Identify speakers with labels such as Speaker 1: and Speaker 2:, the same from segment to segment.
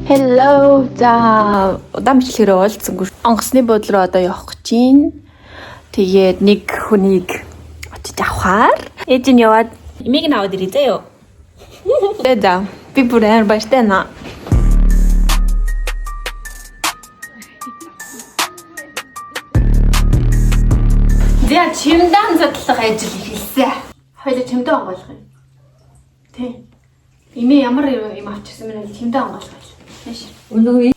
Speaker 1: Hello. За удаан бичлэгээр уулзсангүй. Онгоцны буудлын руу одоо явах гэж байна. Тэгээд нэг хүнийг очиж авахаар ээж нь яваад имийг наваад ирээ заяа. Тэгээд би бүр амар баяртай наа. Зя чимдэн задлах ажил хийлээ. Хоёул чимдэн онгойлох юм. Тэ. Имээ ямар юм авчихсан мэн чимдэн онгойлох юм. Маш.
Speaker 2: Өнөө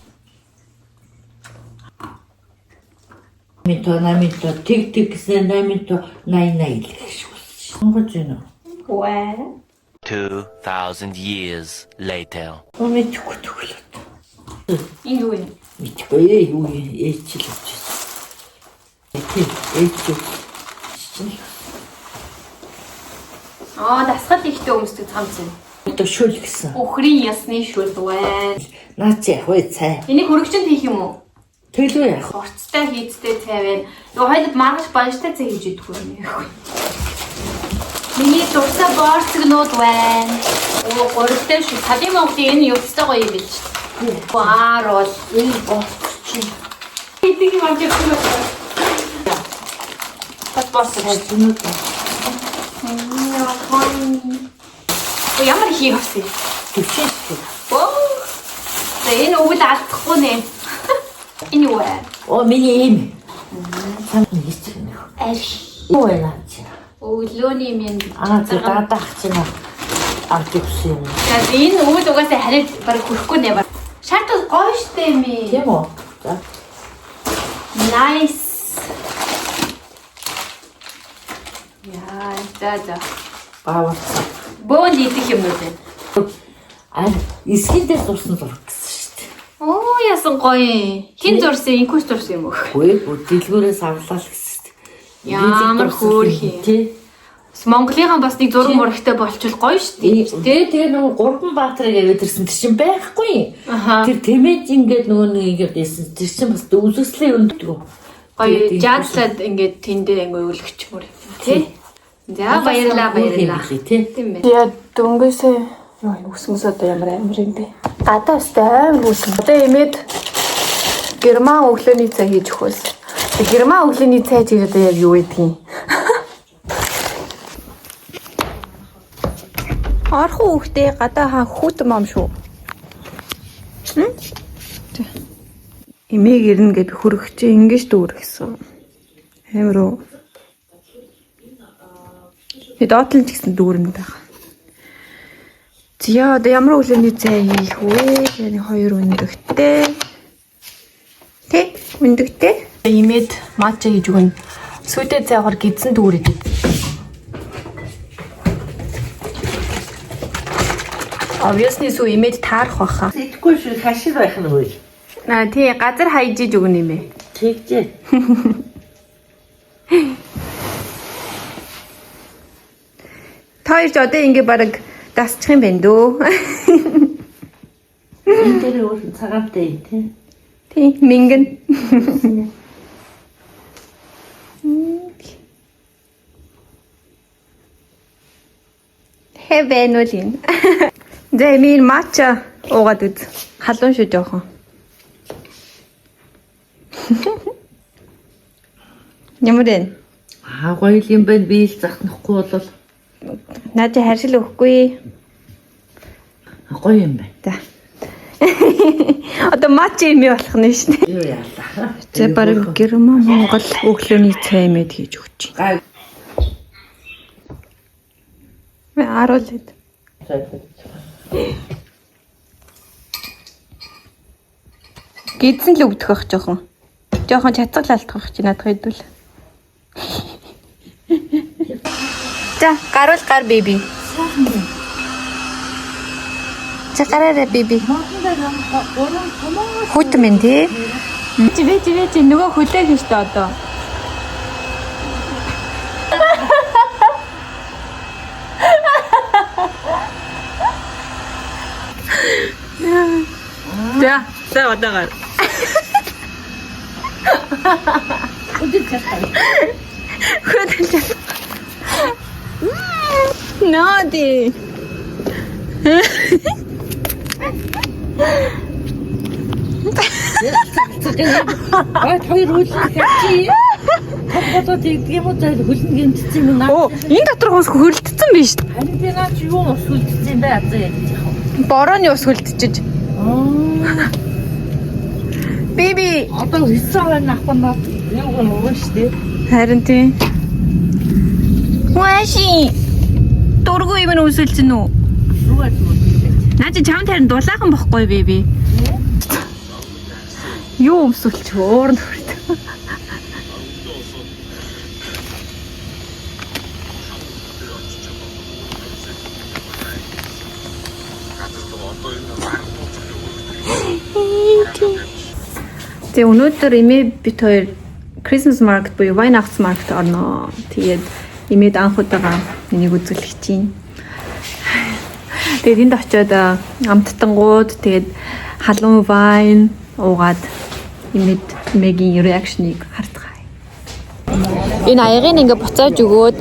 Speaker 2: Мито тиг гэсэн 80 л шүү. Сонгож байна уу?
Speaker 1: Вэ?
Speaker 3: 2000 years later.
Speaker 2: Мэдгүй төглөө.
Speaker 1: Энэ юу юм?
Speaker 2: Мэдгүй юу ээчил авчихсан. Ээчил.
Speaker 1: Дасгал ихтэй өмсдөг цамц юм.
Speaker 2: Одоо шүл гэсэн.
Speaker 1: Өхрийн ясны шүл байна.
Speaker 2: Наач яг бай цай.
Speaker 1: Энийг хөрөгчөнд хийх юм уу?
Speaker 2: Төлөө яах.
Speaker 1: Урцтай хийцтэй цай байна. Нөгөө хоёул маргаш баяртай цай хийж идэх юм. Миний дурсаа борцгнууд байна. Гурвтай шүү. Талын Монголын энэ юустай гоё юм биш. Баар бол энэ борч. Хэдийг юм авч явах юм. Борц
Speaker 2: зүүнүүд.
Speaker 1: Ямар хийх вэ?
Speaker 2: Төвчээс.
Speaker 1: Энэ өвөл алдахгүй нэ. Энэ юу вэ?
Speaker 2: Миний юм. Санд хийчих юм.
Speaker 1: Арш.
Speaker 2: Юу байна чи?
Speaker 1: Өглөөний минь
Speaker 2: Дадаах чинь авч өгсөн юм.
Speaker 1: За энэ өвөл угаасаа хараад баг хөрөхгүй нэ баг. Шаардлагатай гоё штэ ми.
Speaker 2: Тийм үү? За.
Speaker 1: Nice. Яа, за.
Speaker 2: Баавар.
Speaker 1: Бөөн идэх юм уу вэ?
Speaker 2: Эсхин дээр зурсан зураг гэсэн шүү дээ.
Speaker 1: Яасан гоё. Хин зурсан, инкус зурсан юм уу?
Speaker 2: Үгүй, дэлгүүрээс авлаа л гэсэн.
Speaker 1: Ямар хөөрхий.
Speaker 2: Тий.
Speaker 1: Монголынхан бас нэг зураг мурагтай болчвол гоё штэ.
Speaker 2: Тэгээ нөгөө Гурван Баатарыг аваад ирсэн тэр чинь байхгүй.
Speaker 1: Аха.
Speaker 2: Тэр тэмээж ингээд нөгөө нэг ийсэн тэр чинь бас үзэсгэлэн өндөгөө.
Speaker 1: Гоё жаадлаад ингээд тэн дээр ингээ өлгч мөр тий. За баярлаа. Тийм ээ. Яа дөнгөсөө юу үсгэнс одоо ямар амар юм бэ? Гадаа өстэй амар үсгэн. Одоо имээд герман өглөөний цай хийж өгөхөөс. Герман өглөөний цай чи одоо яг юу гэдгийг. Архуу хүүхдээ гадаа хаа хүүтэн мам шүү. Имийг ирнэ гэд хөрөгч ингэж дүүр гэсэн. Амар уу. Доотлон ч гэсэн дүүрэн байх. Зя одоо ямар өглөөний цай хийх вэ? Yani хоёр өндөгтэй. Тэ өндөгтэй. Имээд матча хийж өгнө. Сүйдээ цайгаар гидсэн дүүр идэв. Obviously сүү имээд таарах баха.
Speaker 2: Итгэхгүй шүү хашир байх нь үгүй.
Speaker 1: Тий газар хайжиж өгнө юм ээ.
Speaker 2: Тэгжээ.
Speaker 1: Хоёр ч одоо ингэ бараг дасчих юм байна дөө.
Speaker 2: Энэ дээр өөр цагаантай тий.
Speaker 1: Тий мингэн. Хэвэн үлин. Зэмийн матча уугаад үз. Халуун шүү жоохон. Ямар вэ?
Speaker 2: Гоё юм байна би л захнахгүй болол.
Speaker 1: Наажи харшил өгөхгүй.
Speaker 2: Гоё юм байна.
Speaker 1: За. Одоо матч юм болох нь шүү дээ.
Speaker 2: Юу яалаа.
Speaker 1: За бараг герман монгол өглөөний цай мэд хийж өгч байна. Аруулаад. Гидсэн л өвдөх байх жоохон. Жоохон чацгалалтах чи надад хэдвэл. За гаруул гар биби. За гараарай биби. Хүүтэн минь тий. Чи нөгөө хөлөө хийш та одоо. За одоо гар. Хөдөлж. Naughty.
Speaker 2: хоёр хөлчих. Хатгуулаад тийм үү заа хөлн гэмтсэн юм наа.
Speaker 1: Оо, энэ дотор ус хөлдсөн биш.
Speaker 2: Харин би наа чи юу ус хөлдсөн бэ азаа яа.
Speaker 1: Борооны ус хөлдчихэж. Биби.
Speaker 2: Одоо хисаа нахпанаа юу гоо штэ.
Speaker 1: Харин тийм. Уаши. Дургу юм өсөлцөн үү?
Speaker 2: Юугаар зүгт.
Speaker 1: Наа чи чам тарин дулаахан бохгүй биби. Юу өмсөлч өөр нүрт. Тэгээ өнөөдөр имээ бит хоёр Christmas market буюу Weihnachts market орно. Тэгээд имээд анх удаага энийг үзүүлэх чинь. Тэгээд энд очиод амттангууд тэгээд халуун вайн уугаад имээгийн реакшныг хардгай. Энэ аягийг ингээ буцааж өгөөд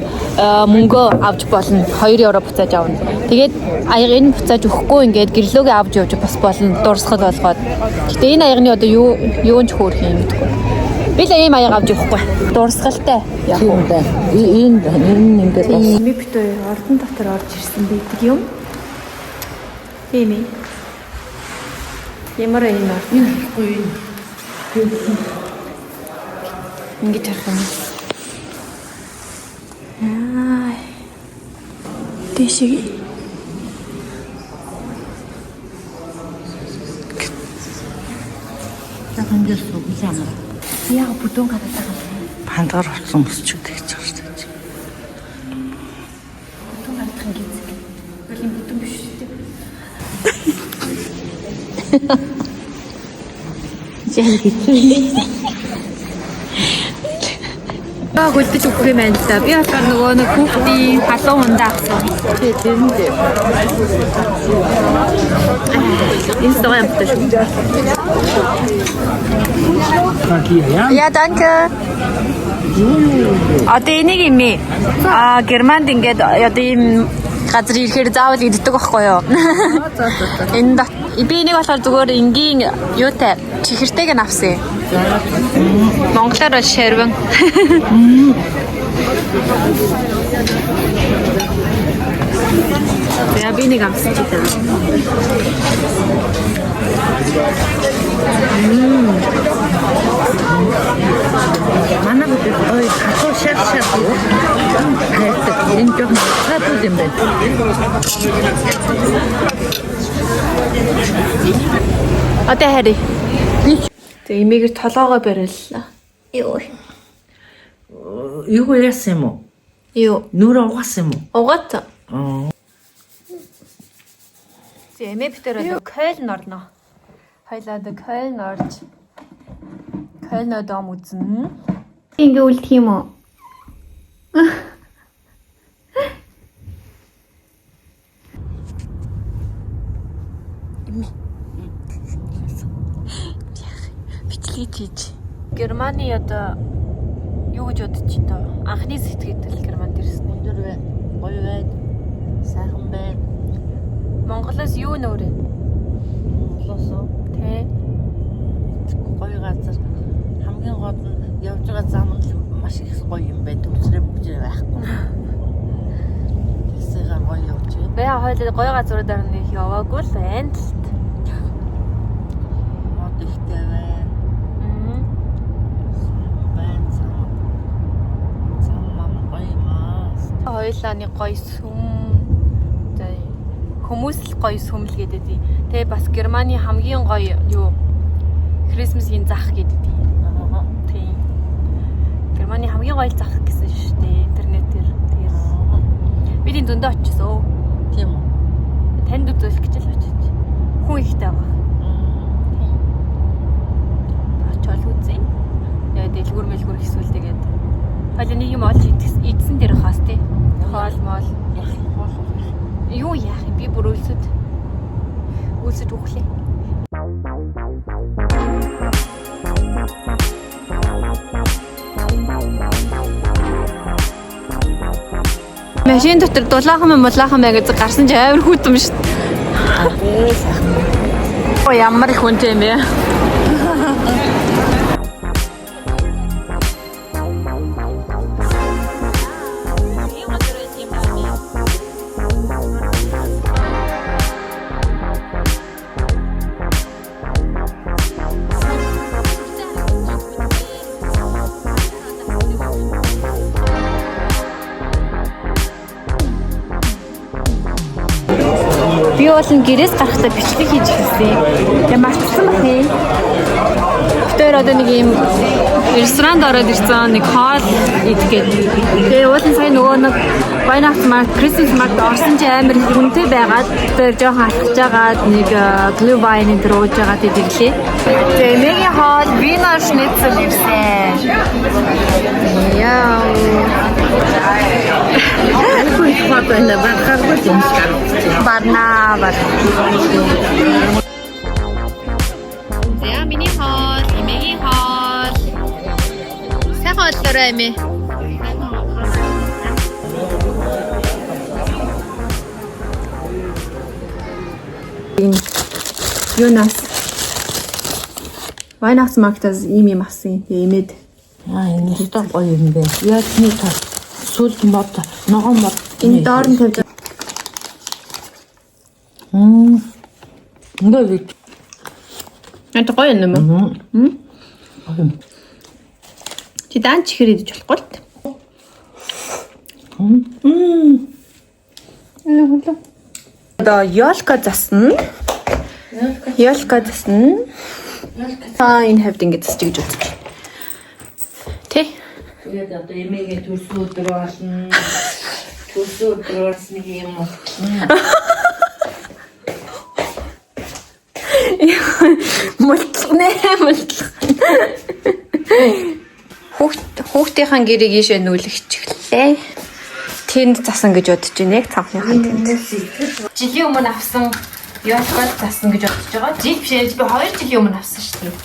Speaker 1: мөнгөө авч болно. 2 евро буцааж авна. Тэгээд аягийг нь буцааж өгөхгүй ингээд гэрлөөгээ авч явж бас болно. Дурсгал болгоод. Гэтэ энэ аягны одоо юунч хөөрх юм гэдэггүй. Би л ийм аяг авч явахгүй. Дурсгалтай. Яг уу.
Speaker 2: Энэ ингээд бас
Speaker 1: Ми бит хоёр ордон дотор орж ирсэн байдаг юм. Тийм ээ. Ямар юм аа?
Speaker 2: ихгүй.
Speaker 1: Ингэж харах юм. Аа. Тэшиг.
Speaker 2: Тахандэр сууж амаа.
Speaker 1: Яа бүдүүн гадаад байгаа.
Speaker 2: Пандар болсон өсч үдэж байгаа шүү дээ.
Speaker 1: Бүдүүн гадаад гизэг. Гэрлийн бүдүүн биш үү?
Speaker 2: Яа гэж.
Speaker 1: Аа хөлдөж өгөх юм байна л да. Би болохоор нөгөө нэг хүүхдийн халуун ундаа авсан. Тийм дээ. Энэ сторон амттай шүү. Ja, danke. Одоо энийг юм ээ. Германд ингээд одоо ийм газар ирэхээр заавал иддэг байхгүй юу? Энэ би энийг болохоор зүгээр энгийн юутай чихэртэйг нь авсан. Монголоор бол шарван. Я би нэг авсан ч гэдэг.
Speaker 2: Манай бүдэг ой хатуу шар. Хайртай энэ жоо хатуу юм байна.
Speaker 1: Одоо хари. Тэг имээгэр толоогоо бариллаа. Юу.
Speaker 2: Юу яасан юм уу?
Speaker 1: Юу.
Speaker 2: Нүрэ угаасан юм уу?
Speaker 1: Угаат. Тэг имээ битэр Кölн орно. Хоёлаа одоо Кöln орж Кöln дом үзнэ. Ингээ үлдэх юм уу? Бичлэг хийж. Германы одоо юу гэж бодож чинь тоо? Анхны сэтгэл Германд ирсэн.
Speaker 2: Өндөр бай. Гоё бай. Сайхан бай.
Speaker 1: Монголоос юу нөөрэ?
Speaker 2: Монголоос
Speaker 1: Тэ.
Speaker 2: гоё газар. Хамгийн гол нь явж байгаа зам нь маш их гоё юм байна. Төвчрээ бүгжээ байхгүй. Тэсэгээ гоё явж байна.
Speaker 1: Би хойлоо гоё газруудаар нэг яваагүй л байна л.
Speaker 2: Мод ихтэй байна. Байна зам гоё маас.
Speaker 1: Хойлоо нэг гоё сүм. Хүмүүс л гоё сүм л гэдэг. Тэ бас Германы хамгийн гоё юу Christmas-ийн зах гэдэг. Тийм. Германы хамгийн гоё зах гэсэн шүү дээ интернетээр. Тэгээд бид энэ зөндөө очсон.
Speaker 2: Тийм үү?
Speaker 1: Танд үзүүлэх гэж л очиж. Хүн ихтэй байгаа. Тийм. Очоод үзье. Тэгээд дэлгүүр мэлгүүр хэсүүл тэгээд. Хойлоо нэг юм олж идсэн дээр хаас тий. Хоол моол
Speaker 2: Яах юм бол
Speaker 1: юу яах юм би бүр үлсэж өглөө. Машин дотор дулаахан бай гэж гарсан ч амар хүүтэн шүү дээ. Оо ямар их хүнтэй юм бэ? бол гэрээс гарахтаа бичлэг хийж эхэлсэн. Тэгээ мартсан байна. Тэр одоо нэг юм ресторанд ороод ирсэн нэг хоол идгээд. Тэгээ уулын сая нөгөө нэг Weihnachtmarkt, Christmasmarkt орсон чи амар хүнтэй байгаад тэр жоохон алхаж байгаад нэг Glühwein энэ рууж байгаа тэдэглээ. Тэгээ эмээгийн хоол Wiener Schnitzel ирсэн. Яа. Барнаа. За миний хоол, эмээгийн хоол. Сайхан болоорой эмээ. Юунаас Weihnachtsmarkt-аас ийм авсан. Эмээд.
Speaker 2: Энэ ихтэй гоё юм бэ. Яасны тал сүлд мод, ногоон мод.
Speaker 1: Энэ доор нь тавьж.
Speaker 2: Ингээд.
Speaker 1: Это гоё юм уу? Чи даанч ихэр идэж болохгүй л. Одоо ёлка засна. Ёлка засна. Энэ хавьд ингэж засч гэж үзэж. Тэ?
Speaker 2: Тэгээд одоо эмээгээ төрсөн өдөр болно. Төрсөн өдөр болсон юм уу?
Speaker 1: Мултлахнэ. Хүүхдийнхээ гэрийг ийшээ нүүлгчихлээ. Тэнд засан гэж бодож байна. Яг цанхныхаа тэнд. Жилийн өмнө авсан ёлкод засан гэж бодож байгаа. Жил биш би 2 жилийн өмнө авсан шүү дээ.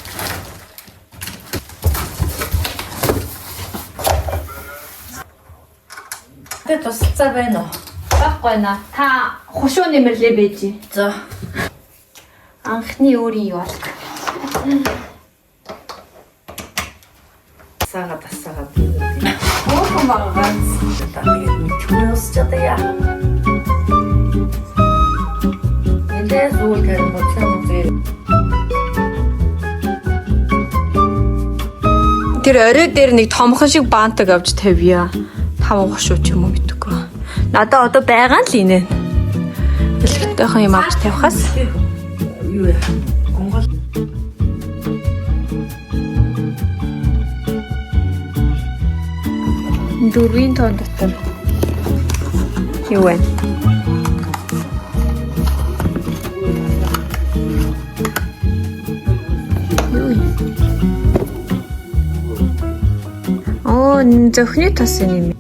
Speaker 2: Тэгээд тусалцаа байна уу?
Speaker 1: Баггүй наа. Та хушуу нэмэрлээ байж.
Speaker 2: За.
Speaker 1: Анхны өөрийн ёлк.
Speaker 2: Тасаагаад.
Speaker 1: Хөөхөн баггаа.
Speaker 2: Тэгээд чүрээс чадая. Эндээ сүүлдээ моцсон.
Speaker 1: Тэр орой дээр нэг томхон шиг баантаг авч тавья. 5 хушуу ч юм уу гэдэггүй. Надаа одоо байгаа л инэ. Бэлгтэйхэн юм авч тавихаас.
Speaker 2: Юу яа? Гонгол.
Speaker 1: Дөрвийн тон дотор. Юу вэ? Оо, зөвхний тос юм.